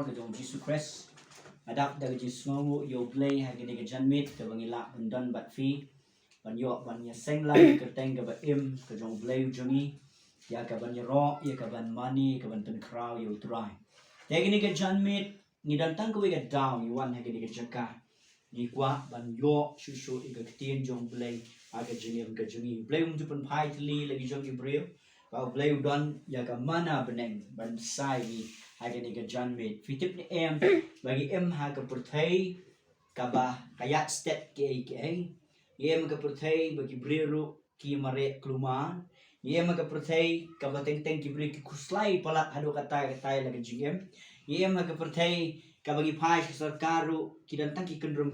Teibor ke jong Jesus Christ adap dari Jesus ngawu yo play hagini ke janmit ke bangila undon bat fi ban yo ban ya seng lai ke teng ke ba im ke jong play jongi ya ka ban ro ya ka ban money ka ban pen crowd yo try hagini ke janmit ni dan tang ke ga down you wan hagini ke jaka ni kwa ban yo susu ke tien jong play aga jengem ke jongi play tu pen pai tli lagi jong ibril Kalau beliau don jaga mana beneng bansai ni haga ni kejan mit fitip ni bagi haga pertai kaba kayat step ke ke pertai bagi beriru ki mare keluman haga pertai kaba teng ki beri ki kuslai palak hadu kata lagi jingem haga pertai kaba gi pai sarkaru ki dan tang ki kendrum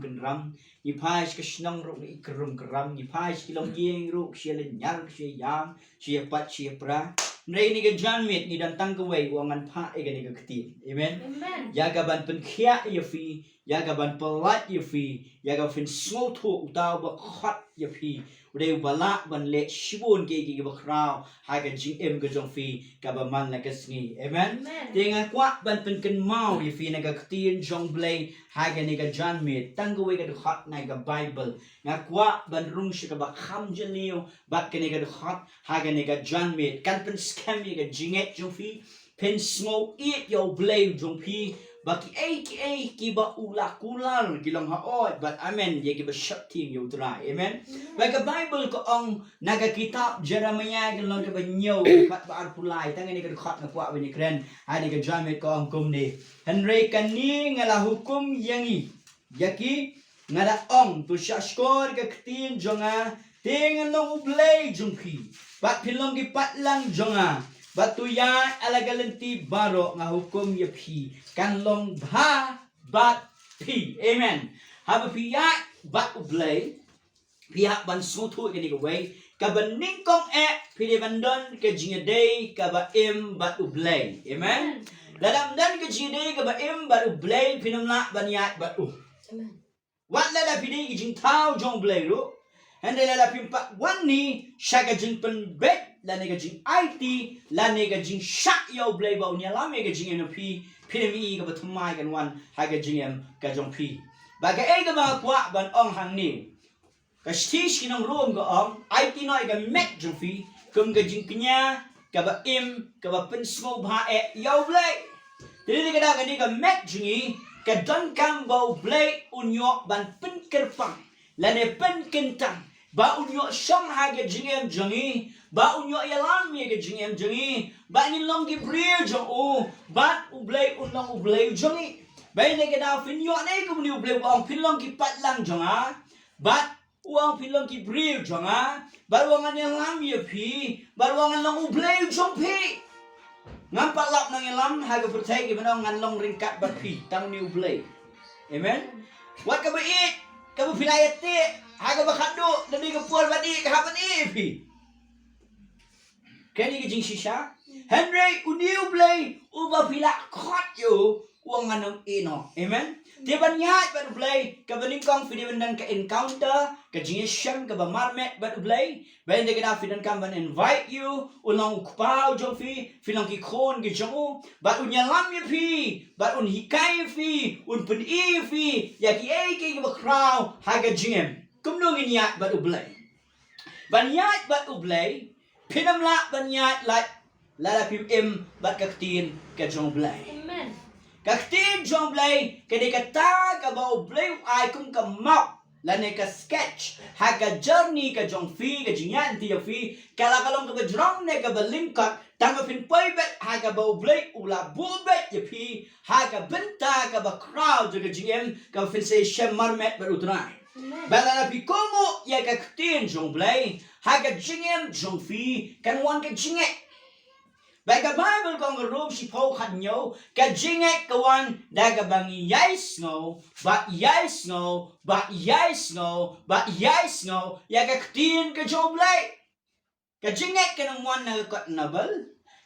ni pai ke snang ru ni kerum keram ni pai ki long gieng ru sialen nyar yang siapa siapa Nrei ni ke janmit ni dan tang kawai wangan pa ega ni ke ketin. Amen. Yaga ban penkia ya fi, yaga ban pelat ya fi, yaga fin smoto utau ba khat ya fi. Udai balak ban le shibun ke ba krau haga jing ke jong fi ka ba man la ke sngi. Amen. Tenga kwa ban penken mau ya fi na ke ketin jong blai haga ni ke janmit tang kawai ke khat na ke Bible. Ngakwa ban rung shi ka ba kham jenio bat ke ni ke khat haga ni ke janmit kan pen scam ye ke jinget jong fi pen smoke it yo blame jong fi baki ki ba ula kular gilang haot but amen ye ki ba shakting yo dry amen bagi Bible ko ong naga kitab Jeremiah gilang ke ba nyo kat ba arpulai tangan ni ke khat na kwa ni kren ani ke jamet ko ong kum ni henry kani ngala hukum yangi yaki ngada ong tu shashkor ke ktin jonga tengan long ublay jong fi bat pilong ki patlang jonga batuya alagalenti baro nga hukum ya pi kan long bha bat pi amen haba piya bat ublay piya ban sutu gani gawai ka ban ningkong pide bandon ke jingade ka ba im bat ublay amen dalam dan ke jingade ka ba im bat ublay pinamla ban ya bat amen wat la da pide jing tau jong blay ru Hande la pimpa wani shaga jing pen bet la nega jing IT la nega jing shak yo blay ba unya la mega jing NP pinami ga batumai kan wan haga jing em ka jong pi baga e ga ba kwa ban ong hang ni ka stish kinong room ga ong IT no ga mek jong fi kum ga jing knya ka ba im ka ba pen smo ba yo blay dili ga da ga ni ga mek jingi ka don kam ba blay unyo ban pen kerpang la ne pen kentang ba unyo shong haga jingem jongi ba unyo yalam ye ga jingem jongi ba ni long gi brir jong u ba ublay unong ublay jongi ba ne ga da fin yo ne kum ni ublay wang fin long gi patlang jonga ba uang fin long gi brir jonga ba wangan yalam ye pi ba wangan long ublay jong pi ngam palap nang yalam haga pertai gi manong ngan long ringkat ba pi tang ni ublay amen wat ka ba it ka ba filayat ti haga bakado dami ka pual badi ka hapan ipi kani ka jing shisha Henry uniu play uba pila khot yo uang anong ino amen tiban nyat ba play ka baningkong fidiban ka encounter ka jing sham ka ba marmet ba play ba hindi ka fidan ka ban invite you unong kupao jofi filang ki khon ki jongu ba unyalam ye pi ba un hikai fi un pen fi ya ki ba crowd haga jingem kumnong inyat bat ublay banyat bat ublay pinamla banyat lat lala pim bat kaktin ka jong blay amen kaktin jong blay kade kata ka ba ublay ay kum ka map lane ka sketch haga journey ka jong fi ka jinyan ti fi kala kalong ka jong ne ka balingkat tanga pin poi bet haga ba ublay ula bulbet ye pi haga benta ka ba crowd ka jingem ka fin say shem marmet bat utray Bala na pikomo ya ka ktin jong blay haga jingem jong fi kan wan ka jinget baga Bible kong room si po kanyo ka jinget kawan daga bangi yais ngo ba yais ngo ba yais ngo ba yais ngo ya ka ktin ka jong blay ka jinget ka nang wan na ka nabal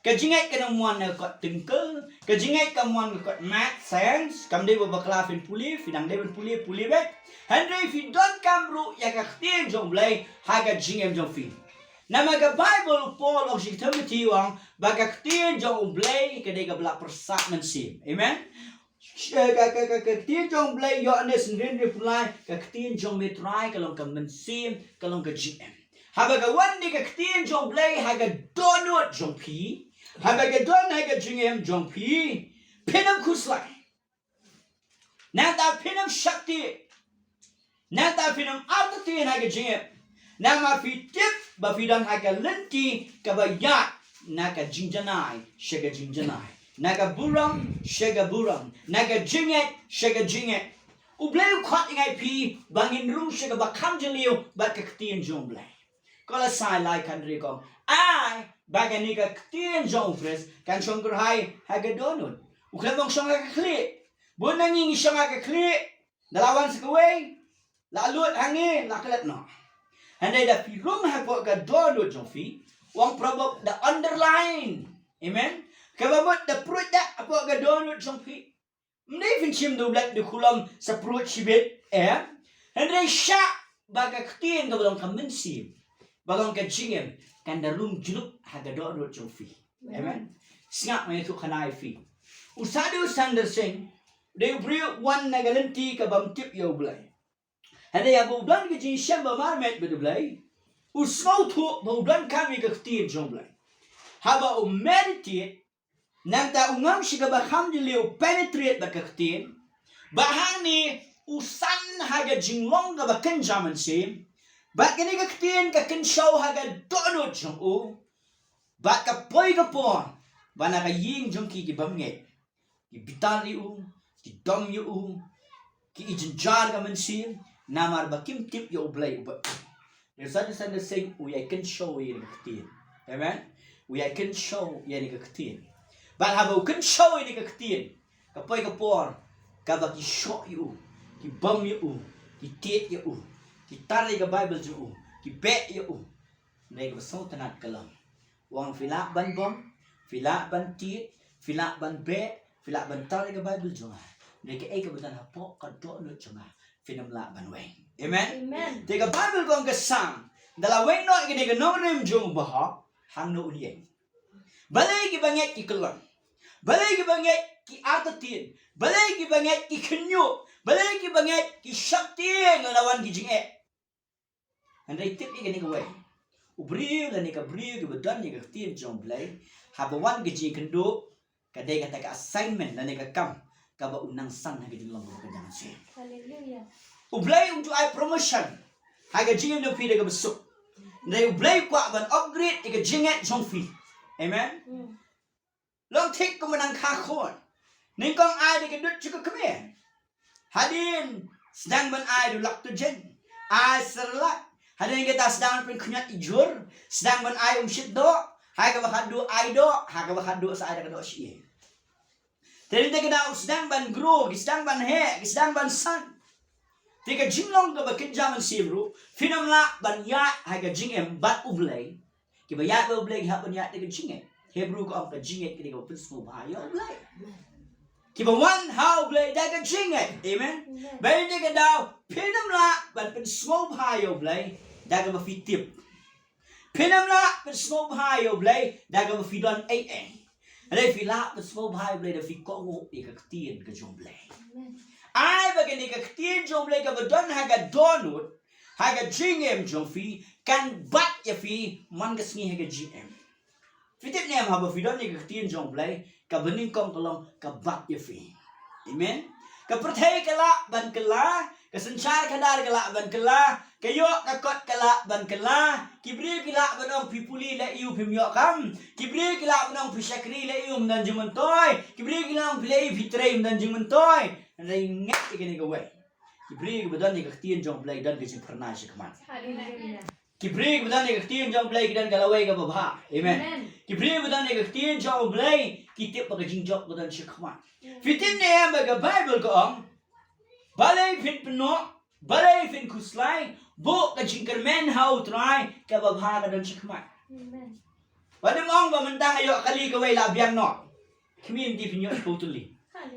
Kajingat ka ng muan na kot tengkel, kajingat ka muan na kot math, science, kamday babakla fin puli, finang day puli bet. Henry fi don't come ru ya ka khtir jong blay haga jingem jong fi. Na maga Bible Paul og si Timothy wang baga khtir jong blay kadai ka bla persak men sim. Amen. tiên trong play dọn nên sinh viên reply cái tiên trong mệt rai cái lòng cầm mình sim cái lòng cái GM hay cái one đi cái tiên trong play hay cái donut trong phí hay cái don hay cái GM trong phí pinam kuslai nang ta pinam shakti nang ta pinam authority hay cái GM nang ma phi tip ba phi dan hay cái lenti cái ba ya na cái jinjanai she cái jinjanai naga buram shega buram naga jinget shega jinget ubleu khat ngai pi bangin rung shega bakam jelio ba ka ktien jong blai kola sai lai country kom ai bagani ka ktien jong fres kan chong kur hai haga donut uklemong shong ka kli bonanging shong ka kli dalawan sekwe la lut hangi la klet no handai da pi rung ha ko ka donut jong fi wang probab the underline amen kababot the fruit da apa ga donut trong phi mdei fin chim do black de kulam sa fruit chibet hendrei sha baga ktien ga balong kamen sim balong ka jingem kan da rum junup ha ga donut trong phi amen snap mai thu khanai phi usadu sander sing de brio one na galanti ka bam tip yo blai hendrei abu blan ga jin sham ba marmet be blai usmau thu bo blan kami ga ktien trong blai haba o meditate nang ta ungam shiga ba kham liu penetrate ba kaktin bahang ni usan haga jinglong ga ba kan jaman sim ba kini kaktin ka kan show haga donut jong u ba ka poi ka pon ba na ka ying jong ki bam nge ki bitari u ki dom yu u ki ijin jar ga man sim namar ba kim tip yo blai ba there's such a thing we I can show you kaktin amen we I can show you kaktin bạn hà bầu kính sôi đi cái tiền cái poi cái por cái vật cái short you cái bum you cái tiết you cái tar cái Bible you cái bet you này cái số tanat cái lòng wang phila ban bom phila ban tiết phila ban bet phila ban tar cái Bible you này cái cái betul apa cái doa lu cuma film la ban weng amen thì cái Bible con cái sang dalam weng nói cái nomor jung bahak hang no ni balai ki banget ki kelon balai ki banget ki atatin balai ki banget ki kenyu balai ki banget ki shakti ngelawan ki jinge andai tip ni ke way ubriu la ni ka briu ki bedan ni ka tin jong blai habawan ki jing kendo ka dei kata ka assignment la ni ka kam ka ba unang san ha ki jing long ka jangan si haleluya ublai untuk ai promotion ha ka jing no pi de ka besuk ndai ublai kwa ban upgrade ki jinge jong fi amen long thích của mình đang khá khôn nên con ai thì cái đứt chưa có keme hadin sedang ban ai du lak tu jen ai serlat hadin kita sedang pen kunyat ijur sedang ban ai shit do hai ka bakad do ai do hai ka bakad do sa ai ka do shi jadi kita kena sedang ban grow sedang ban he sedang ban san thì cái jing long ka bakin jaman sibru finam la ban ya hai ka jing em bat ublay ki ba ya ublay ha ban ya cái jing em Hebrew ko ang kajinget kini ko principle bahayo blay. Kiba one how blay da kajinget. Amen. Bayi ni ka daw pinam la ban principle bahayo blay da ka mafitip. Pinam la principle bahayo blay da ka mafidon ay. Alay fila principle bahayo blay da fi ko ngo ikaktin ka jong blay. Ay bagani kaktin jong blay ka badon haga donut haga jingem jong fi kan bat ya fi man kasngi haga gm. Fitip ni am haba fidon ni kaktin jong blay ka bening kong kolong ka bat ya fi. Amen. Ka perthai kala ban kala ka sanchar kadar kala ban kala kayo ka kot kala ban kala kibri kala banong pipuli la iu pimyo kam kibri kala banong pisakri la iu dan jumentoy kibri kala play fitre dan jumentoy rai ngat ikini ka way kibri badon ni kaktin jong blay dan kising pernah sikman. Hallelujah. Kibri bedan ni kaktin jong blay kidan kalaway ka baba. Amen. Kibri bedan ni kaktin jong blay kitip pag jingjok bedan sikman. Fitin ni am baga Bible ko ang balay fin peno balay fin kuslay bo ka jingkermen how try ka baba ka dan sikman. Amen. Padam ong ba mendang ayo kali ka way labiang no. Community finyo totally.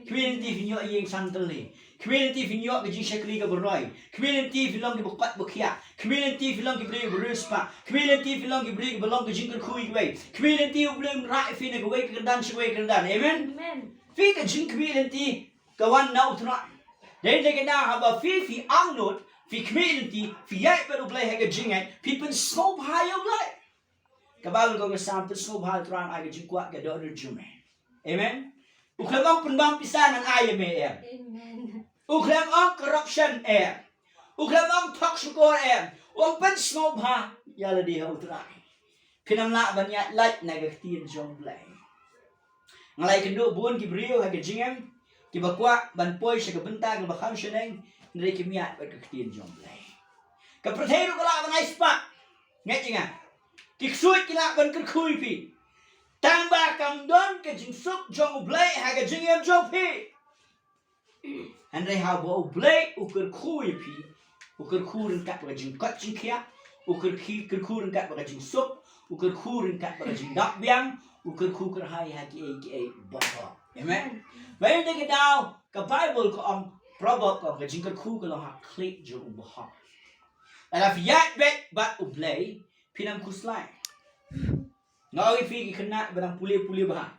Community finyo iyeng santali. Community finyo ka jing shakli ka bernoy. Community filong ki bukat bukia. Community filong ki beri beruspa. Community filong ki beri belong ka jing kui way. Community belum rai fin ka way ka dan shi way ka dan. Amen. Amen. Fi ka jing community kawan na utra. Dahil dia kena haba fi angnut, fi community, fi yai baru blay haga jingai, fi pen snob hayo blay. Kabal ko sampai snob hayo turan aga jingkuat ga do jume. Amen. Uklamang penbang pisanan ayam Amen. Uklamang corruption Uklamang toxicor Wang pen snob ha yala di ha utra. Pinamla banyak light negatif jong blay. Ngalai kendo buon kibrio haga jingem. Kibakwa ban poi sa kabenta ka khársynteng ndre kimiat ba kaktin jong blay. Ka protein ko la ban ispa. Ngai jinga. Kiksuit kila ban kurkhui pi. Tamba kam don ka jingsuk jong blay haga jingem jong pi. Andre ha bo blay ukur khui pi. Ukur khurin kat ba jingkat jingkia. Ukur khurin kat ba jingsuk. Ukur khurin kat ba jingdak biang. Ukur khukur hai haki aka baba. Amen. Bayan dia kata ke Bible ko ang proverb ko ke jingkat khu ko ha klik jo ubah. Ala fiat bet bat ublay pinam kuslai. Ngawi fi kena barang puli bah.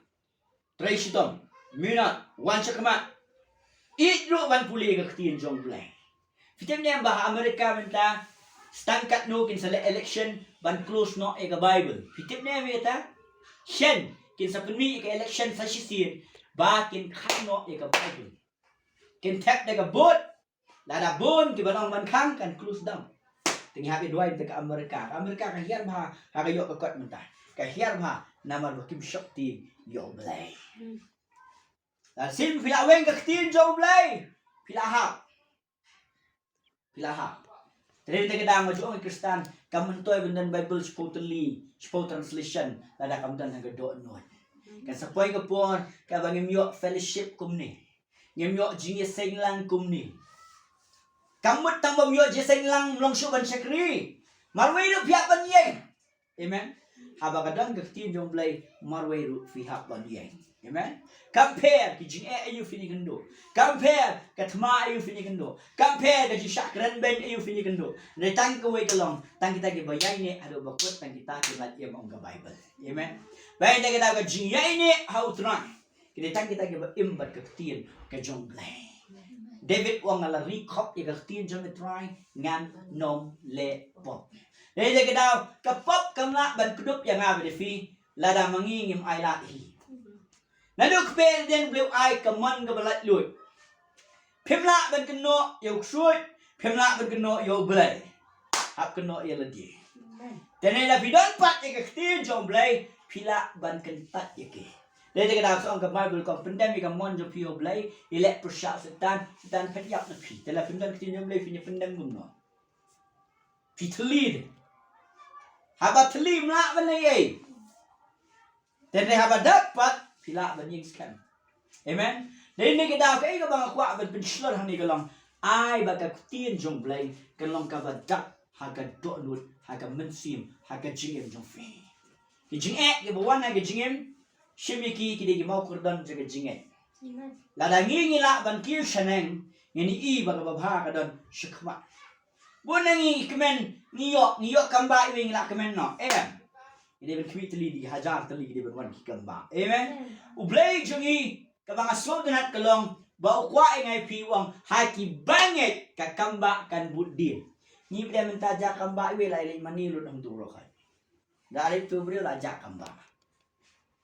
Trai sitom. Minat wan cakamat. Idro ban puli ke ketin jong blay. Fitem ni bah Amerika menta stangkat no kin sale election ban close no e ke Bible. Fitem ni kata Shen kin sa penmi ke election sa sisin. Bakin kano eka Bible. Kin tap dega bot. Lada bon ki banong man kang kan close down. Tingi happy dua ka Amerika. Amerika kan hiar bah hagayok ka kot mentah. Ka hiar bah namar bakim shakti yo blay. Dan sim pila weng ka ktin jo blay. Pila hap. Jadi kita kadang maju orang Kristen kamentoi bendan Bible sepau translation lada kamdan hagado non. Kan sapoi ke por ka bang myo fellowship kumni myo jingi senglang kumni kamut tang myo je senglang long shu ban sakri marwei ru pihak ban yeng. Amen. Haba kadang ke tin jong blai marwei ru pihak ban yeng. Amen. Compare ki jing ayu fini kendo. Compare ka thma ayu fini kendo. Compare ka ji sakran ben ayu fini kendo. Ne tang ko wei kalong tang kita ke bayai ne ado bakut tang kita ke lat yem ong ka Bible. Amen. Baik kita ke jing ini how try. Kita tang kita ke im bat ke tin ke jong blai. David wang ala recop ke tin jong try ngan nom le pop. Jadi kita ke pop kamla ban kudup yang ada di fi lada mangingim ai la hi. Naduk pel den blue ai kaman ka balat lut. Pimla ban keno yo ksuit, pimla ban keno yo blay. Hap keno ya lagi. Dan la bidon pat ya ktin jom blay, pila ban kentat ya ke. Jadi kita so ang ka Bible ko pandemic ka mon jo pio blay, ilek persyak setan petiak na pi. Tela pindan ktin jom blay pinya pendam gumno. Pi telid. Haba telim la ban ai. Dan haba dapat pila ban yeng scam. Amen. Jadi ni kita kai ka bang kwa ban penslor hani kalong ai ba ka tien jong blai kalong ka ba dak ha ka do lut ha ka mensim ha ka jingem jong fe. Ki jing ke bawan ha ka jingem shimiki ki de mau kurdan jaga jingem. Amen. La da ngi la ban ki shaneng ni I ba ka ba bha ka don shikma. Bunangi kemen niyok kamba wing la kemen no. Amen. Ini berkuit teli di hajar teli di berwan kikamba. Amen. Ublay jungi kabang aslo denat kalong bau kwa ingai piwang haki banget kakamba kan budin. Ni pada mentaja kamba iwe la ilai manilu dang turo kai. Dari tu brio la jak kamba.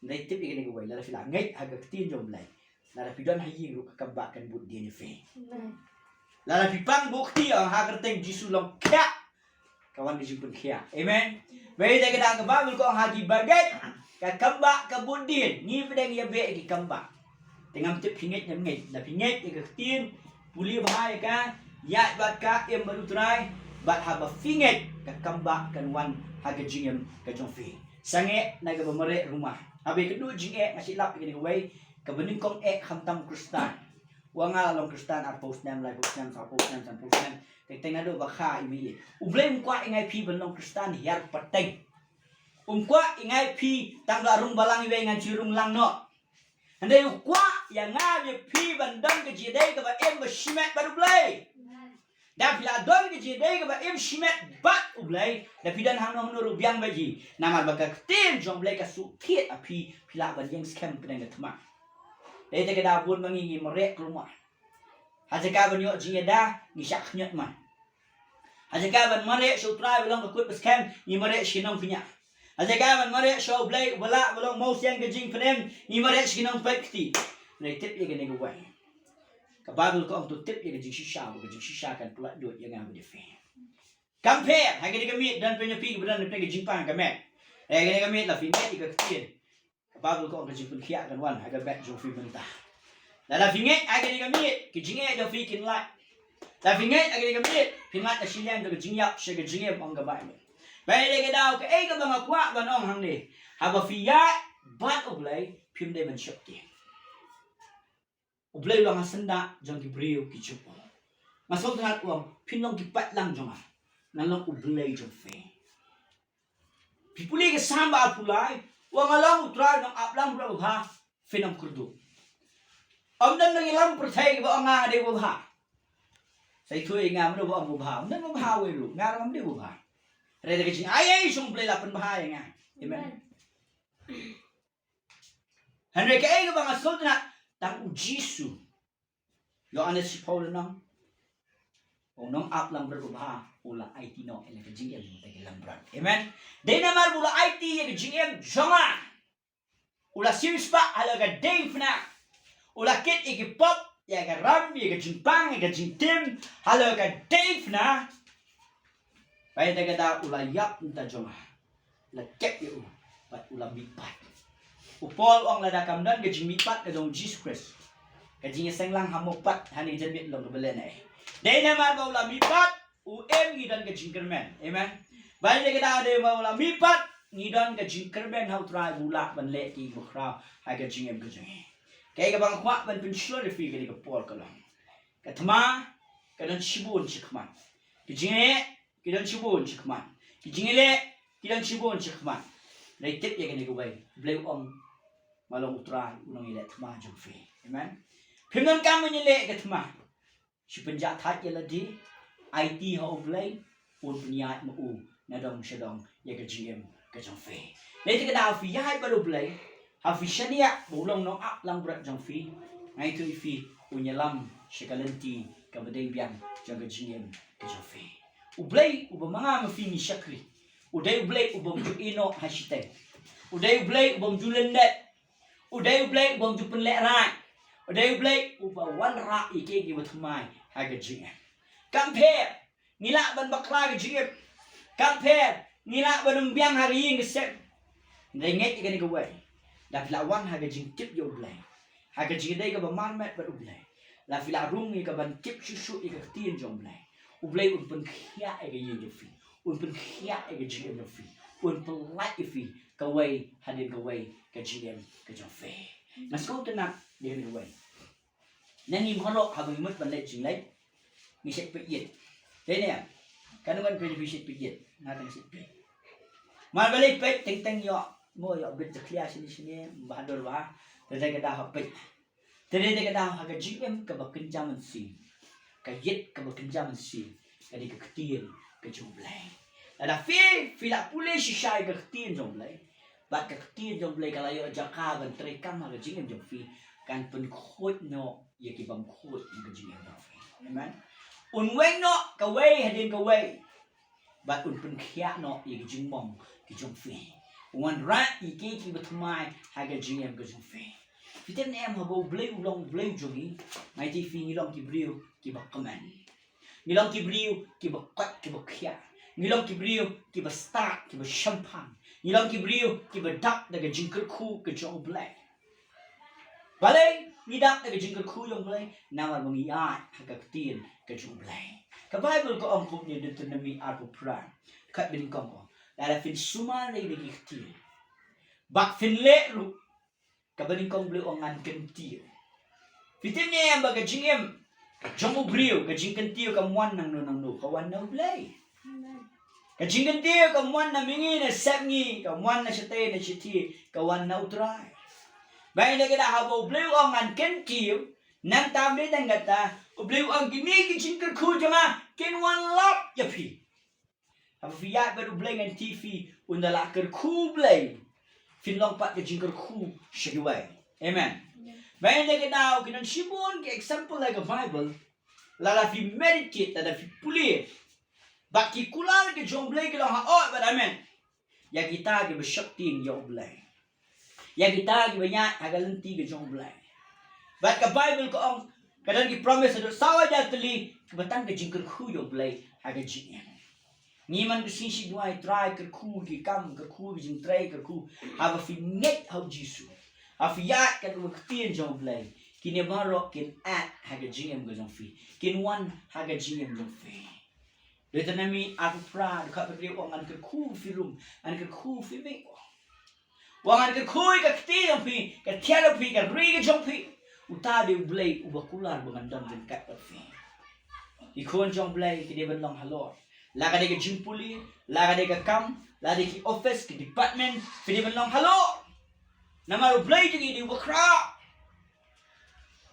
Ndai tip ikene goi la fila ngai haga ktin jom lai. La pidon hayi ru kakamba kan budin fe. La pipang bukti ang hagar teng jisu long kya. Kawan dijemput kia. Amen. Baik kita ke Bible ko hagi bagai ka kamba ka budin ni pedang ya be ki kamba. Tengam tip pinget nyam ngai. La pinget ke tin puli bahai ka ya bat ka em baru try bat haba pinget ka kamba kan wan haga jingem ka jongfi. Sange na ka bamare rumah. Habe kedu jing masih lap ni wei ka bening kong khamtam Kristen. Wanga long Kristen ar post nam lai post nam sa post nam san post nam. Teng ado bakha imi. Ublay umkwa ingai pi benong Kristen hiar pateng. Umkwa ingai pi tangla rung balang iwe ngan cirung lang no. Andai ukwa yang ngawe pi bandang ke jidai ke ba em ba shimet baru blay. Da pila don ke jidai ke ba em shimet bat ublay. Da pidan hang no rubiang baji. Nama baka tin jong blay ka su tiet api pila ban yang scam kedang ke temak. Dai te kada bun mangingi merek rumah. Hazaka ban yo jing da ni syak nyot man. Hazaka ban mare so try belong ka kut paskem ni mare shinong pinya. Hazaka ban mare so blay wala belong mo siang ka jing pnem ni mare shinong pekti. Nei tip ye gane go way. Ka Bible ko ang to tip ye ka jing shisha kan pula do ye ngam de fe. Compare hagani ka mit dan penya pi bedan penya jing pang ka met. Gane ka mit la fi met ka kien. Ka Bible ko ang ka jing pun khia kan wan haga bet jo fi mentah. La finget agani gamit ki jinge do fi kin lat. La finget agani gamit pingat na silang do jingyap siya jinge ang gabay. Bay de daw ka ay ka mga kwa banong hang ni. Haba fiya bat oblay pim de man shopti. Oblay lang asanda jang ki brio ki chupo. Masol tanat uang pinong ki pat lang jonga. Nalong oblay jong fe. Pipuli ka samba apulay uang alang utray ng aplang bro ha finam kurdu. Ông đến nó lắm bữa thầy vợ nga đi bữa hà, say thuê nga mới được vợ bữa hà, ông đến bữa hà vậy luôn, nga lắm đi bữa hà, rồi cái chuyện ai xong play là phần bữa hà nga, amen. Hắn rồi cái bằng asal tu nak tang ujisu, yo ane si Paul nang, ông nang up lang bữa hà, ula IT no, ele cái chuyện yang kita lang berat, amen. Dia nama ula IT yang chuyện jangan, ula serius pak, ala cái Dave nak. Ula kit iki pop ya ka ram ya ka jimpang ya ka jintim halo ka Dave na pai ta ka da ula yap ta jonga la kep yu pat ula mipat upol ong la da kam dan ka jing mipat ka dong Jesus Christ ka jing seng lang hamopat hani jan mit long ka belen ai dei na mar ba ula mipat u em ngi dan ka jing kermen amen bai ta ka da de ma ula mipat ngi dan ka jing kermen hau trai bula ban le ki mo kra hai ka jing em ka jing kaya ka bang kwa ban pensyon refi ka Paul ka lang. Katma ka dan shibun chikman. Kijinge ka dan shibun chikman. Kijingele ka dan shibun chikman. Nay tip ya ka ni gaway. Blay ong malong utray unang ile tma jong fi. Amen. Pimnon ka mo nile ka tma. Si penjat hat ya ladi IT ha oblay un penyat mo u na dong shadong ya ka GM ka jong fi. Nay ti ka daw fi ya ba oblay. Hafishania bulong no up lang berat jang fi ngai tu fi unyalam sekalenti ka bedeng biang jang ka jingem ka jang fi ublay ubamanga ma fi ni shakri udai ublay ubam ju ino khharsynteng udai ublay ubam ju lendet udai ublay ubam ju penlek rai udai ublay uba wan ra ike ki bathmai ha ka jingem compare ngila ban bakla ka jingem compare ngila ban biang hari ng sep ngai ka ni ka wai la filawan haga jing tip yo blay haga jing dai ka ba man met ba blay la fila rung ni ka ban tip shu ka tien jong blay blay un pen khia ga yin jo fi un pen khia ga jing jo fi un pen like fi ka wai hadin ka wai ka jing ka jong fi na sko ta na de ni wai nani molo ha ba mut ban le jing lai ni set pe yet de ne kan wan pe bi set pe yet na tang set pe man ba le pe teng yo mo yo bit clear sini bahador wa tadi kita hapit tadi kita haga GM ka bakin jaman si ka yet ka bakin jaman si kadi ka ketin ka jumblay ada fi la pule si shai ka ketin jumblay ba ka ketin jumblay kala yo jaka ban trekam haga GM jum fi kan pen khot no ye ki bam khot ka GM no fi amen un weng no ka wei hadin ka wei ba un pen khia no ye ki jumong ki jum fi wan rat iki ki batmai haga GM ka jong fe fitem ne am habo blay ulong blay jogi mai ti fi ngilong ki brio ki ba kaman ngilong ki brio ki ba kat ki ba khia ngilong ki brio ki ba start ki ba champagne ngilong ki brio ki ba dak daga jingker khu ka jong blay balay ni dak daga jingker khu jong blay nawar mangi ai haga tin ka jong blay ka Bible ko ang ni Deuteronomy arpo pran kat bin kong ko ada fin suma lagi lagi kecil, bak fin le lu, kabaring kong beli ongan kentil. Fitimnya yang baga jingem, jamu brio, kajing kentil kamuan nang nu, kawan nang play. Kajing kentil kamuan na mingi na sepngi, kamuan na sete na siti, kawan na utray. Baik na kita habo beli ongan kentil, nang tabi tang kata, beli ong gini kajing kerku jama, kenwan lap ya pi. Apa fiat baru blay ngan TV undala kerku blay fin long pat ke jingker ku shigiway amen bayan de kenau kinan shibun ke example like a Bible lada fi meditate, lada fi pulih. Bak ki kular ke jong blay ke long haot ba amen. Ya kita ke besyakti jong blay. Ya kita ke banyak agak lenti ke jong blay. Bak ke Bible ko ong kadang ki promise do sawa jatli ke batang ke jingker khu jong blay agak jing. Ni man ke sisi duai try ke khu ki kam ke khu jing try ke khu have fi net how jisu. Afi ya ke ke jong blay. Kini marok kin at haga jingem gajong fi. Kin one haga jingem jong fi. Dito nami aku proud kat beri wangan ke ku fi room, an ke ku fi me. Wangan ke ku ka kti jong fi, ka tiada fi ka ri ke jong fi. Uta de blay ubakular bangan dam den kat fi. Ikon jong blay kini ben long halor. Laga de ke jimpuli, laga de ke kam, laga de ke office ke department, kini ben long halor. Nama blay tu di ubakra.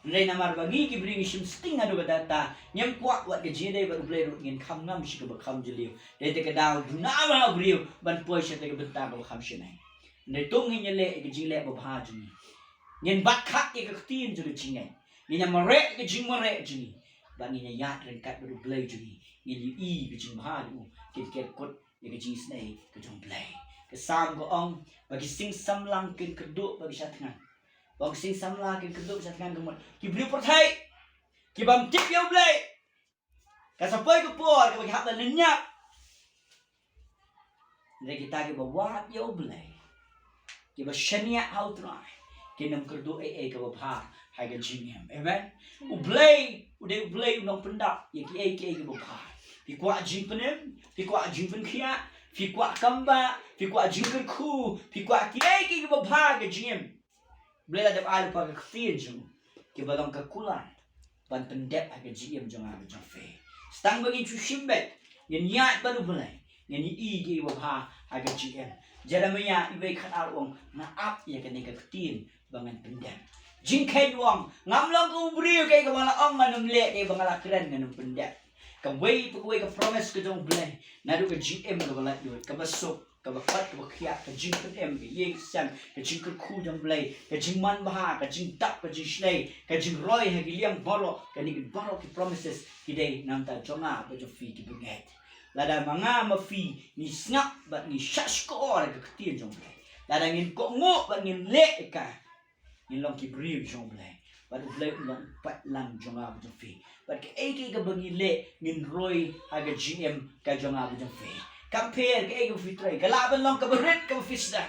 Nilai namar bagi ki bring sim sting adu data nyam kuat wat ke jede baru blay rut ngin kham ngam shi ke bakam jeliu de te ke daw dunama briu ban poi she te ke benta ke bakam shi nai ne tung ngin le ke jile ba bha jini ngin bat khat ke tin ju jingai ni nyam re ke jing mo re jini ban ni ya ren kat baru blay jini ngin i ke jing bha du ke kot ke jing snai ke jong blay ke sam ko ong bagi sing sam lang kin keduk bagi syatngan. Bang sing samla ke keduk satkan kemot. Ki beli perthai. Ki bam tip yo blai. Ka sapai ke por ke bagi hak lenyap. Ndai kita ke bawat yo blai. Ki ba shania how try. Ki nam keduk ke ba hai ke jingem. Amen. U blai, u de blai nong pendak ye ki ke ba. Pi kwa jing penem, pi kwa jing pen khia, pi kwa kamba, pi kwa jing ke khu, pi kwa ki ke ba ke jingem. Boleh ada alu pakai kefir jeng, kebalong kekulan, ban pendek agak jiem jeng agak jeng fe. Stang bagi cucimbet, yang niat baru boleh, yang ni igi wabah agak jiem. Jadi menya ibai kan alung naap ya kena ketin bangan pendek. Jing kai wang ngamlang ku beri kai kemana ong manum lek kai bangala keren nganum pendek. Kawai pegawai ke promise ke jeng boleh, nadu ke jiem ke balat duit, ke besok. Ka bakat ka bakhiat ka jing em ka yeng san ka jing ka khu jang blai ka jing man baha ka jing tap ka jing shlei ka jing roi ha ki liang boro ka ni boro ki promises ki dei nam ta jonga ba jo fi ki bunget lada manga ma fi ni snap ba ni shash ko ora ka ktin jong blai lada ngin ko ngo ba ngin le ka ni long ki bri jong blai ba du blai long pat lang jonga ba jo fi ba ka ka bangi le ngin roi ha ka jing em ka jonga ba jo fi Compare ke ego fitray kalaban lang kabarit ka fisda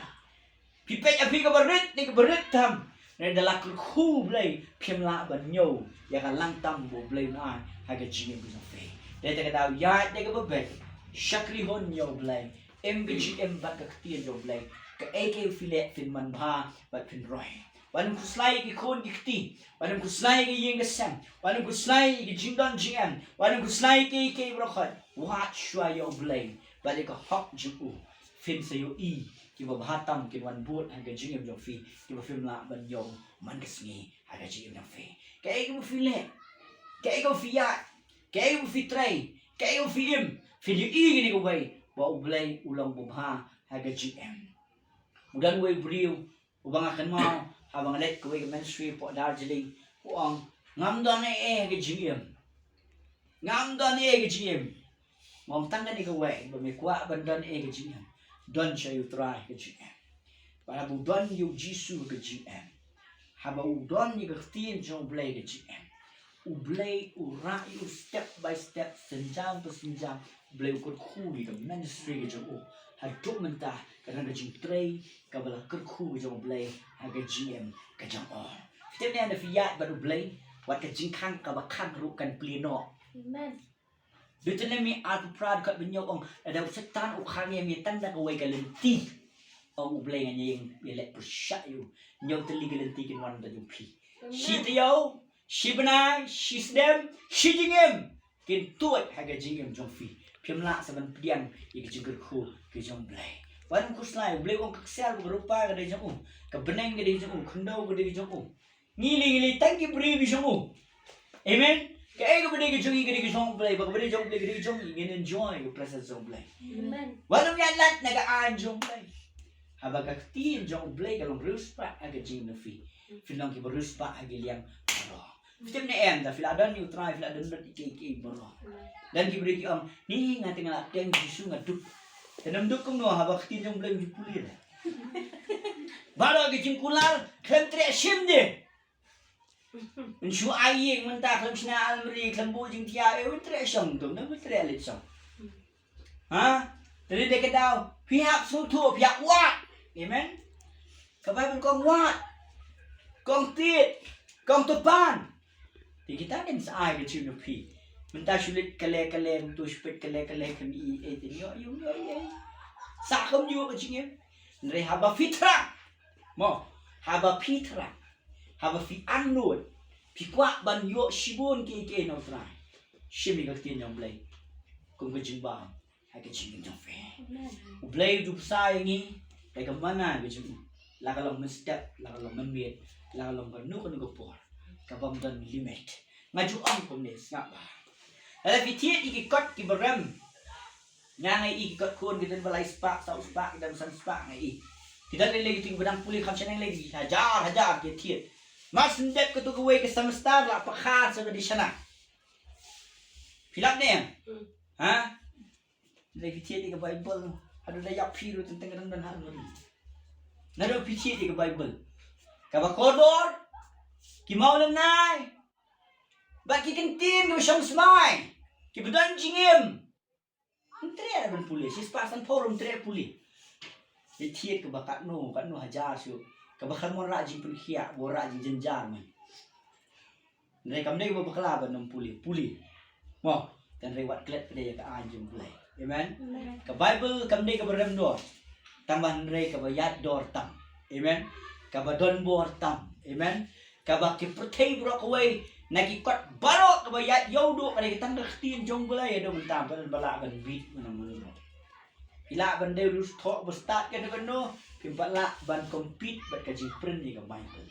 pipet api kabarit ni kabarit tam ne dalak khu blay phimla ban nyo ya ka lang tam bo blay na ha ka jing bu fe de ta ka daw ya de ka babet shakri hon nyo blay mbgm ba ka tien jo blay ka ego filet fin man ba ba fin roy wanam kuslai ki khon ki kti wanam kuslai ki yeng ka sam wanam kuslai ki jingdan jingam wanam kuslai ki brokhat wat shwa yo blay balik ke hak juku film sayo i ki ba bahatam ki wan bot hanga jingem jong fi ki ba film la ban yo man kesngi hanga jingem jong fi kai ko file kai ko fiat kai ko fitrai kai ko film film i ni ko bai ba ublai ulang bubha hanga jingem mudan we briu ubang akan mau habang let ko we ministry po Darjeeling uang ngamdan hanga jingem ngamdan hanga jingem Mong tangan ni kawai, bermekuat bandan ke GM. Don saya try ke GM. Pada budan you Jisu ke GM. Haba udon ni kertiin jong blay ke GM. Ublay urayu step by step, senjam per senjam. Blay ukut kuli ke ministry ke jong. Haduk mentah kerana ke jing tray, kabala kerku ke jong blay, haga GM ke jong all. Kita ni ada fiat baru blay, wat ke jing kang kabakan rukan plino. Amen. Dito na mi aku proud kat benyo ong ada setan ukang yang mi tanda kawai kalenti ong ublay nga yung ilek persya yu nyaw tali kalenti kinwan da yung pi si tiyaw si benay si sedem si jingem kin tuat haga jingem jong fi pimla sa ban pediang yung jingger ku ke jong blay wan kuslay blay ong kaksel berupa ka da jong ka beneng ka da jong kendo ka da jong ngili tangki beri jong amen. Kaya ko beri kejong igeri kejong play, baka beri jong play igeri kejong ingin enjoy yung presence jong play. Amen. Walang yan lahat nagaan jong play. Habang kaktiin jong play kalong ruspa aga jing na fi. Finang kiba ruspa aga liyang aro. Fitim ni em dah filadan you try filadan dah iki boro. Dan kibri ki ni ngati ngala teng jisu ngaduk. Tenam duk kum no haba khti jong blai puli la. Baro ki jing kulal klem tre shim de. Inshu ayeng mentah klem sina almri klem bu jing tia tre shong tu na tre lit shong. Ha? Tadi dia kata pihak sutu pihak wat. Amen. Kapai pun kong wat. Kong tit, kong tepan. Thì kita kan sai ke chim pi. Mentah sulit kale tu spet kale kami thì yo. Sa không yo ke chim. Nre haba fitra. Mo, haba fitra. Haba fi anut. Pi kwa ban yo shibun ke no trai. Shimi ke tin yang blai. Kung ke jimba. Hai ke chim yang fe. Blai du sai ni. Kai ke mana ke chim. La kalau step, la kalau menmiet, la kalau banu kan gopor. Kabam dan limit. Ngaju pun ni ngapa. Ada fitiat ikut kiberam. Nyangai ikut kun kita balai spak, sau spak dan san spak ngai. Kita lagi ting bedang pulih khamsynteng lagi. Hajar fitiat. Mas ndep ke tu kuwe ke semesta la pakhat sa di sana. Filap ni. Ha? Lagi fitiat ke Bible. Ada dayak piru tentang dan hal ni. Nado fitiat ke Bible. Kaba kodor ki mau lam nai ba ki kentin do sham smai ki bedan jingim tre ban puli si pasan forum tre puli di thiet ke bakat no hajar su ke bakan mon rajin pun khia bo rajin jenjar man nai kam dei bo bakla ban nom puli mo dan rewat klet pede ka anjum play amen ke Bible kam dei ke berem do tamban re ke bayat dor tam amen ka badon bor tam amen kabak ki perthai brok away nakikot barok kabayat yaudo kada kitang khtin jong belai do mentam kan bala ban bit menang ila ban de rus thok start kan no pimpala ban compete bat ka jipren ni ka Bible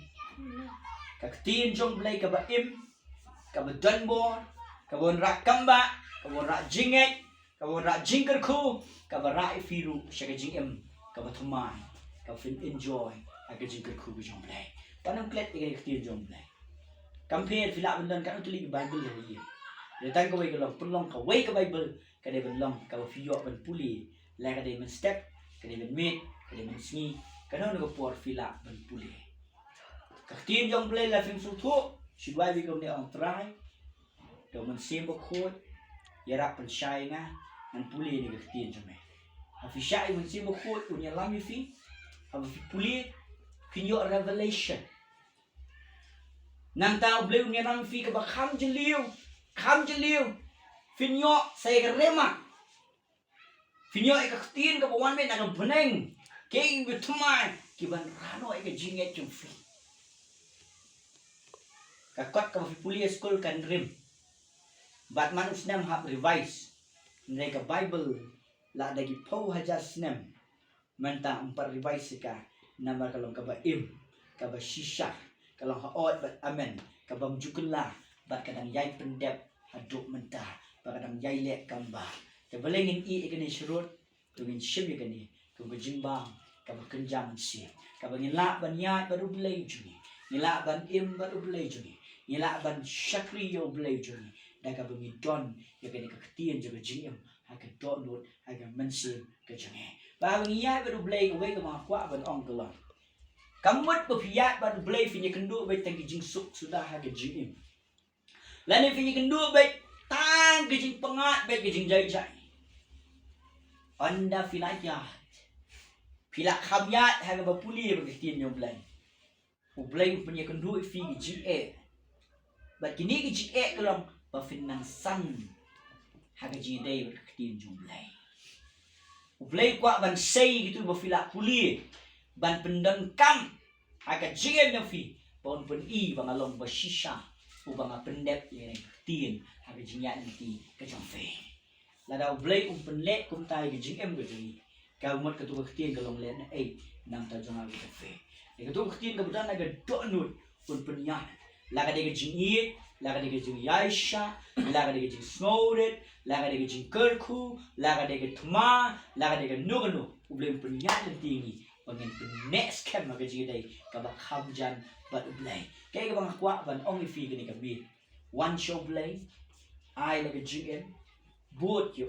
ka khtin jong belai ka ba im ka ba don bor ka bon rak kamba ka bon rak jinget ka bon rak jingker khu ka ba rai firu shaka jingem ka ba thumai ka fin enjoy ka jingker khu jong belai Panam klet ikan khtir jom lai. Compare filak bendan kan tu li Bible lagi. Datang ke Bible pelong ke way ke Bible ke dia belong ke fiok ben puli. Lai ke dia men step, ke dia men meet, ke dia men sni. Kana nak por filak ben puli. Khtir jom lai la film sutu. Shidwai bi kom ni on try. Do men sim bo khot. Yarak pen shai nga nan puli ni khtir jom mai. Afi shai men sim bo khot unya lami fi. Afi puli Pinyo revelation. Nang tao bleu ni nang fi ka ba kham jeliu. Pinyo saya ka rema. Pinyo ka khtin ka bawan me nang beneng. King betumai ki ban rano ka jinget jum fi. Ka kot ka fi puli school kan rim. Bat man usnam hab revise. Nai ka Bible la dagi pau hajar snam. Manta empat revise ka. Nama kalau kaba im, kaba shisha, kalau haot bat amen, kaba mjuklah, bat kadang yai pendep, aduk mentah, bat kadang yai lek kamba. Kebalengin i ikani syurut, tungin shim ikani, kaba jimbang, kaba kenjam si, kaba ngilak ban yai baru belai juni, ngilak ban im baru belai juni, ngilak ban syakri yo belai juni, dan kaba ngidon, ikani keketian jaga jingim, agak donut, agak mensim kejange. Bahawa ngiyat baru belai away ke mga kwa ban ong kelon. Kamut pepiyat baru belai finya kendu baik tangki jing suk sudah haga jingim. Lani finya kendu baik tang ke jing pengat baik ke jing jai. Anda filayat. Pilak khabyat haga bapuli baik tin yo belai. Belai punya kendu fi ke jing Baik kini ke jing kelong bafinang san haga jing day baik tin yo belai. Ulay kwa ban say gitu bafila puli ban pendam kam agak jengem yang fi pon pen I bang along basisha u bang pendep yang tin agak jengyan nanti kejong fe lada ulay penlek kum tai ke jengem ke jadi kau mat ke tu ketian galong len nam ta jong agak fe ke tu ketian ke bedan agak donut pun penyan laga de ke jengit laga de ke jeng yaisha laga de ke jeng snowret laga de ke jeng kerku laga de ke tma laga de ke nugano ublem penyan tinggi bangin next camp magaji day kabak hamjan but ublay kay kabang akwa ban only fi gani kabi one show play I like a GM boot yo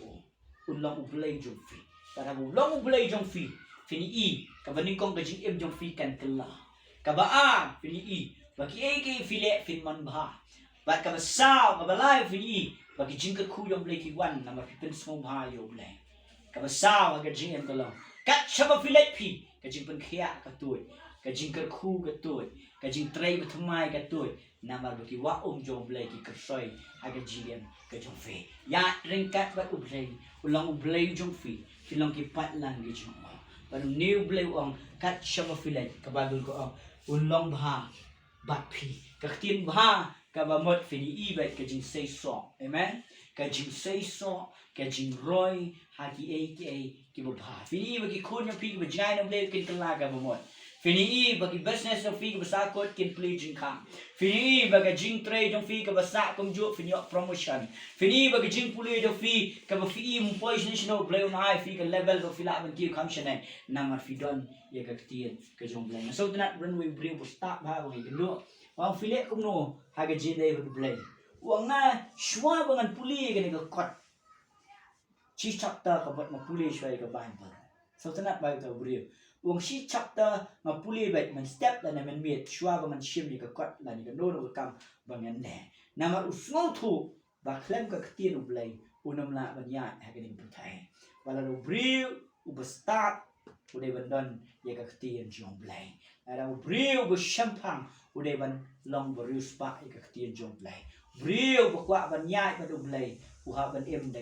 ulang ublay jong fi para ulang ublay jong fi fini I kabaning kong ka GM jong fi kan kala kabaan fini I bagi AK file fin man bah bat kabasaw kabalay fini I bagi jingka ku yung play ki one na mapipin smong bah yo play kabasaw aga GM kala kat siya file pi kajing pengkhiya katui kajing kerku katui kajing tray betumai katui namar bagi wa jong blay ki kersoy aga GM kajong fe ya ringkat bat ublay ulang ublay jong fi filong ki pat lang gi jong baru new blay ong kat siya file kabagul ko ong ulang bah bat pi kaktin bah kabamot fini I bat kajing say so amen kajing say so kajing roy haki aka kibabha fini bagi kun yung pi bajay ng blay kin kalaga bamot fini bagi business ng fi kabasakot kin play jing ka fini bagi jing trade yung fi kabasak kong jo fini promotion fini bagi jing puli yung fi kabafi mong poise national blay on high fi ka level ng fila man kiyo kamsyanan namar fi don ya kaktiyan kajong blay so tinat runway blay po stop ha kong ikalo wang fili kong no haga jiday ba blay wang nga shwa bangan puli gani ka kot chi chapter kabat mapuli shway ka Bible so tinat ba ito brio wang si chapter mapuli bat man step la naman miet shwa bangan shim ni ka kot la ni ka no no kam bangan ne namar usngo tu ba klem ka ktin blay unam la banya haga ni putay wala no brio ubastat uday bandon ya ka ktin jong blay ada brio bu shampang uday ban long barius pa ya ka ktin jong blay brio bakwa ban nyai ban blay uha ban em da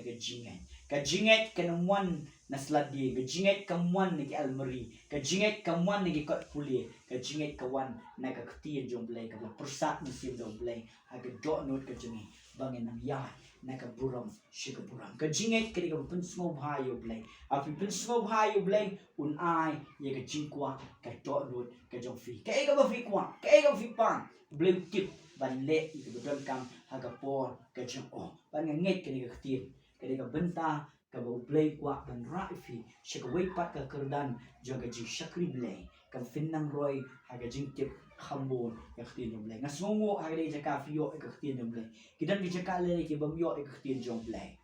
ka jinget kanamwan na sladi ka jinget kamwan ni almari ka jinget kamwan ni kot puli ka jinget kawan na ka ktin jong blay ka persat ni sim jong blay aga do not ka jingi bangin nang ya na ka buram shiga buram ka jinget ka ka pinsmo bhayo blay afi pinsmo bhayo blay un ai ye ka jingkwa ka do not ka jong fi ka ba fi kwa ka fi pang blay tip ban le ka don kam haga por ka jong o ban nget ka ktin ka benta ka blay kwa ban raifi shiga wai pat ka kerdan joga ji shakri blay ka finnang roy haga jingtip khambon ka ktin jong blay ngasongo haga de jaka fiyo ka ktin jong blay kidan ki jaka le ki bamyo ka ktin jong blay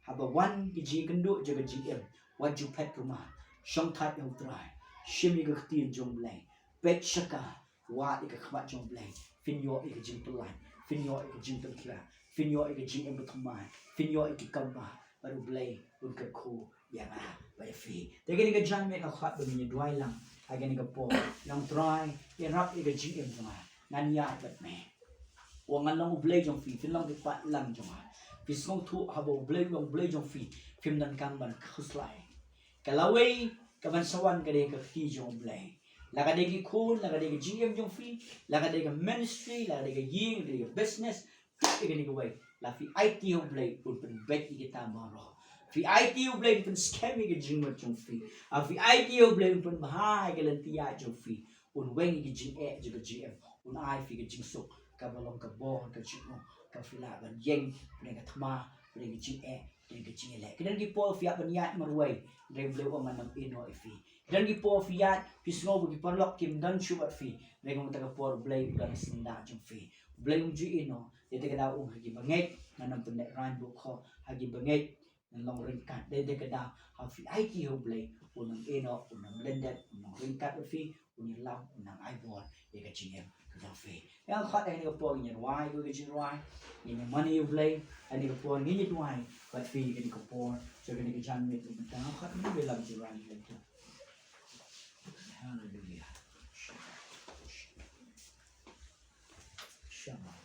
haba wan ki ji kendo joga GM what you pet ruma shong tat yang try shimi ka ktin jong blay pet shaka wa ka khmat jong blay finyo ka jing pelan finyo ka jing terkira finyo ka jing em betumai finyo ka kamba baru blay unka ku ya ba ba fi tege ni ka jan me ka khat ba ni dwai lang aga ni ka po lang try ya rap ka GM ma nan ya bat me wang lang blay jong fi fin lang ki pat lang jong pisong tu habo blay jong fi film dan kamban khuslai kalaway kaban sawan ka de ka fi jong blay laga de ki kun laga de ki GM jong fi laga de ka ministry laga de ka ying de ka business ka ni ka way la fi IT blay pun pen bet kita maro fi IT blay pun scam ka jingmat jong fi fi IT blay pun bahai ka lantia jong fi un weng ka jing juga GM un ai fi ka jing sok ka balong ka bo ka jing ka fila ban yeng pen ka thma pen ka jing pen ka jing le kedan ki po fi ban yat marway rem blay o man ino fi dan ki po fi yat pisngo ki parlok kim dan chubat fi rem ta ka por blay kan sinda jong fi blay ji ino dede ka daw hagi banget nanam punek ran bu kho hagi banget long ringkat dede ka daw ha fi IT ho blay unang ino unang blended unang ringkat fi unang lam unang ibor ye ka jingem ka fi yang khat ai ni ko po ni wai ko jing wai ni money blay ani ko po ni wai but fi ni ko po so ni ka jan mit ta khat ni belam ji ran ni hallelujah shama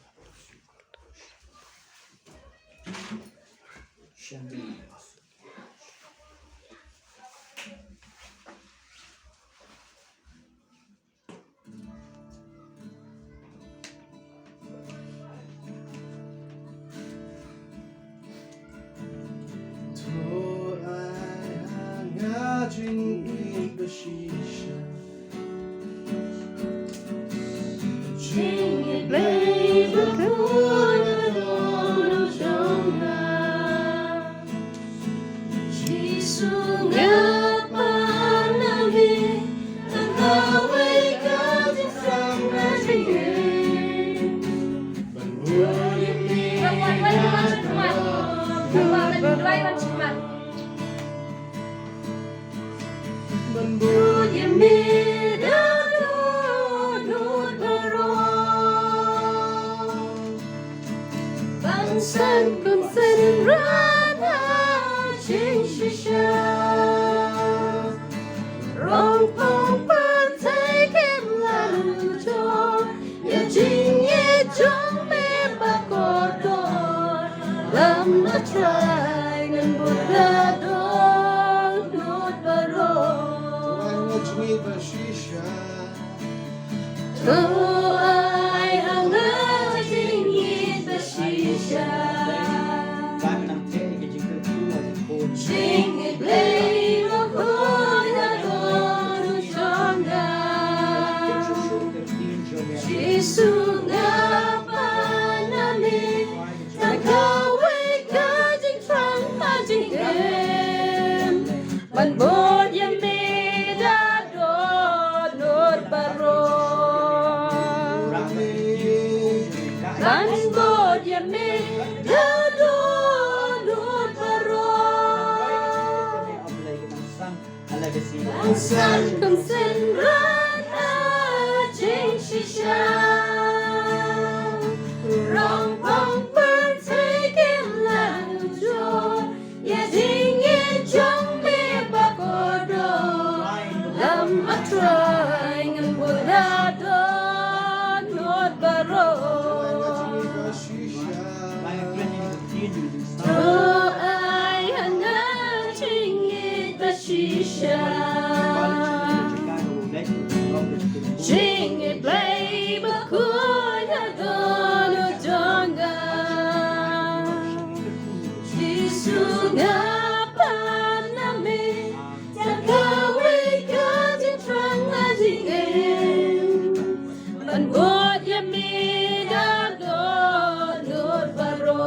ban chimat ban bu yemi da do baro ban san kum sen rana ching shisha rong pong pan tay kem la lu cho ya jing ye chong me ba ko do lam na try ngan buddha do not baro ngajmi bashisha to ai ang na jing ye bashisha Bạn nằm thế thì chỉ cần tu là hồn jing it play lo ko na do lu chong ga Jisu nga pa na mi ta kawe ka jing trang ma jing em ban bod ya mi da do not baro ban bod ya mi da do not baro ban san kum sen rana jing shisha rong pong per tay kem la lu jo ya jing ye chong me ba ko do lam a try ngan buddha do not baro bashisha to ai hana ching ye bashisha Jing it play ba ku ya do no jonga Jisu nga pa na me ta kawe ka jing trang na jing em ban bod ya mi da do not baro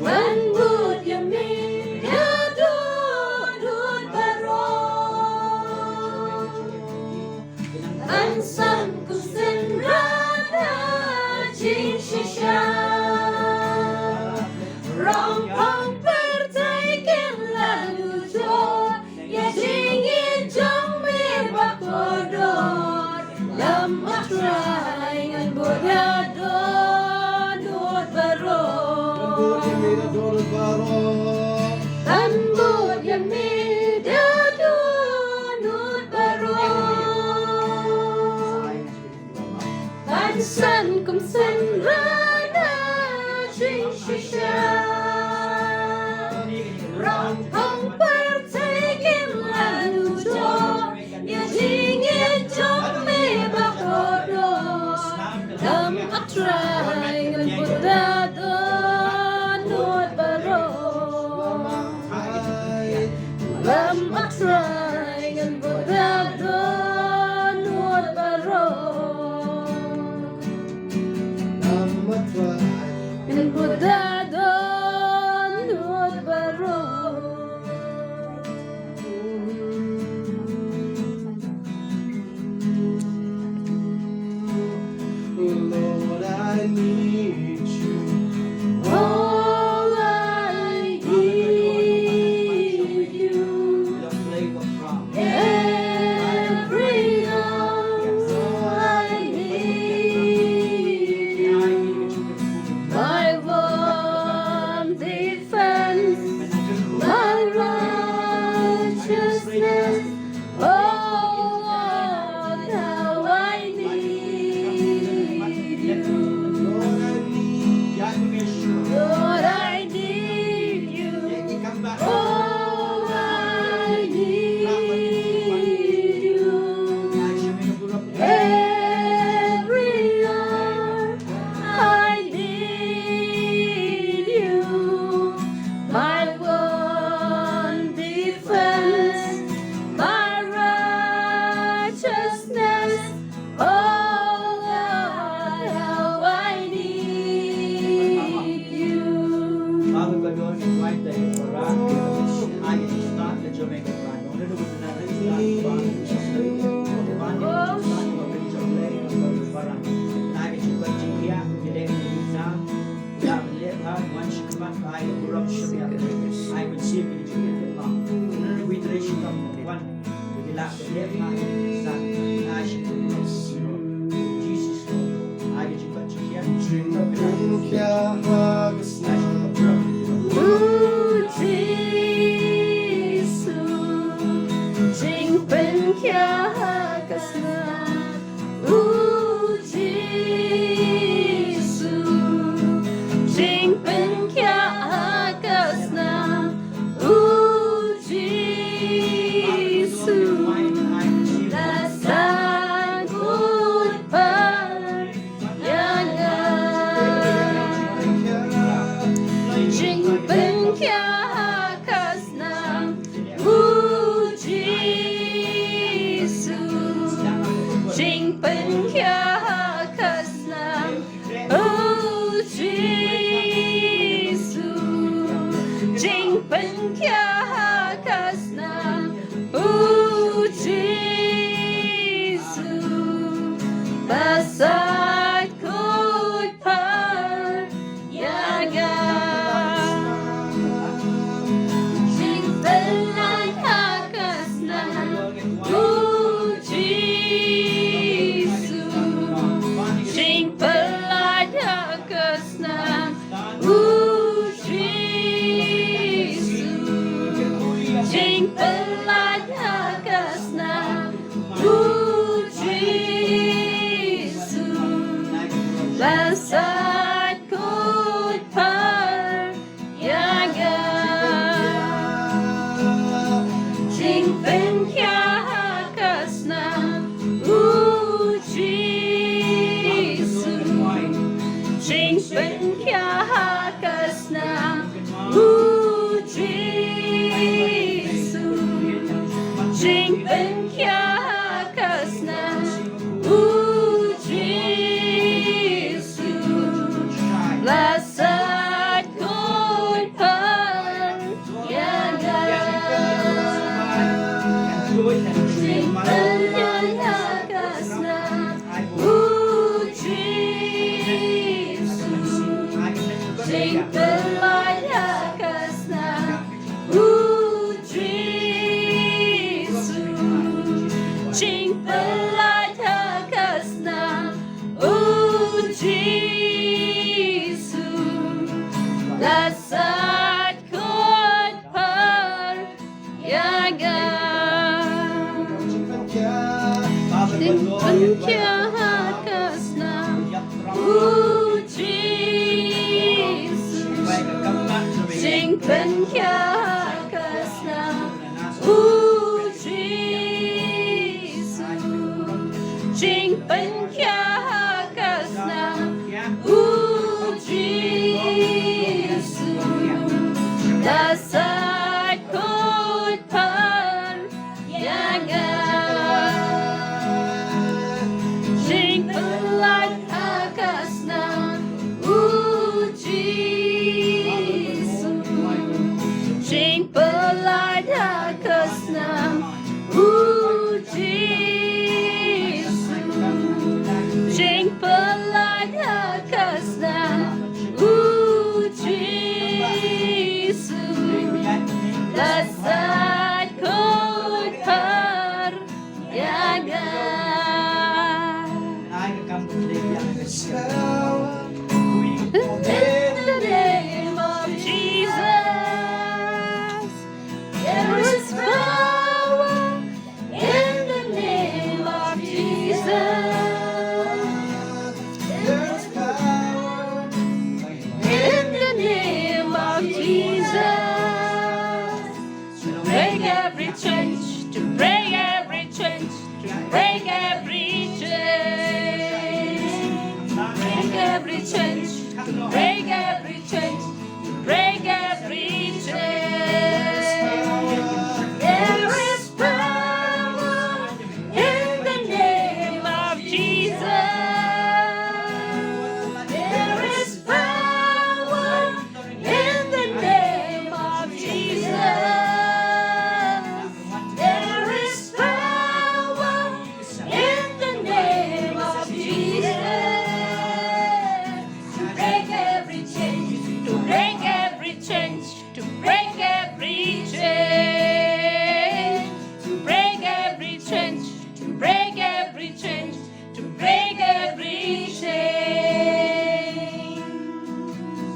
ban bod ya mi da do not baro ban san kum sen rana jing shisha rong pong per tay kem la lu cho ya jing ye chong me ba ko do lam a try ngan buddha do not baro ban bod ya mi da do not baro ban san kum sen rana jing shisha rong pong per tay kem la lu cho ya jing ye chong me ba ko do lam a try ngan buddha do not baro lam a try ngan buddha do not baro ngan buddha do not baro Lord, I need you. Jing pen kya hagas na Jisu, Jing pen kya hagas na Jisu, Jing pen kya hagas na Jisu, nasagot pa Jing pen kya hagas na Jisu, Jing pen kya hagas na Jisu, Jing pen kya hagas na Jisu, basat ko't payagan. Jing pen hagas na Jisu, Jing pen hagas na Jisu, Jing pen hagas na Jisu, basat ko't payagan. Jing pen kya hagas na Jisu, Jing pen kya hagas na Jisu, Jing pen kya hagas na Jisu, basat ko't payagan. Jing pen hagas na Jisu, Jing pen hagas na Jisu, Jing pen hagas na Jisu, basat ko't payagan. Jing pen kya hagas na Jisu, Jing pen kya hagas na Jisu, Jing pen kya hagas na Jisu, basat ko't payagan. Jing pen hagas na Jisu, Jing pen hagas na Jisu, Jing pen hagas na Jisu, basat ko't payagan. In the name of Jesus, there is power. In the name of Jesus, There's power in the name of Jesus, to break every change, to break every change, to break every chain, break every change, to break every change, to break every chain. There is power in the name of Jesus. There is power in the name of Jesus. There is power in the name of Jesus. To break every chain, to break every change, to break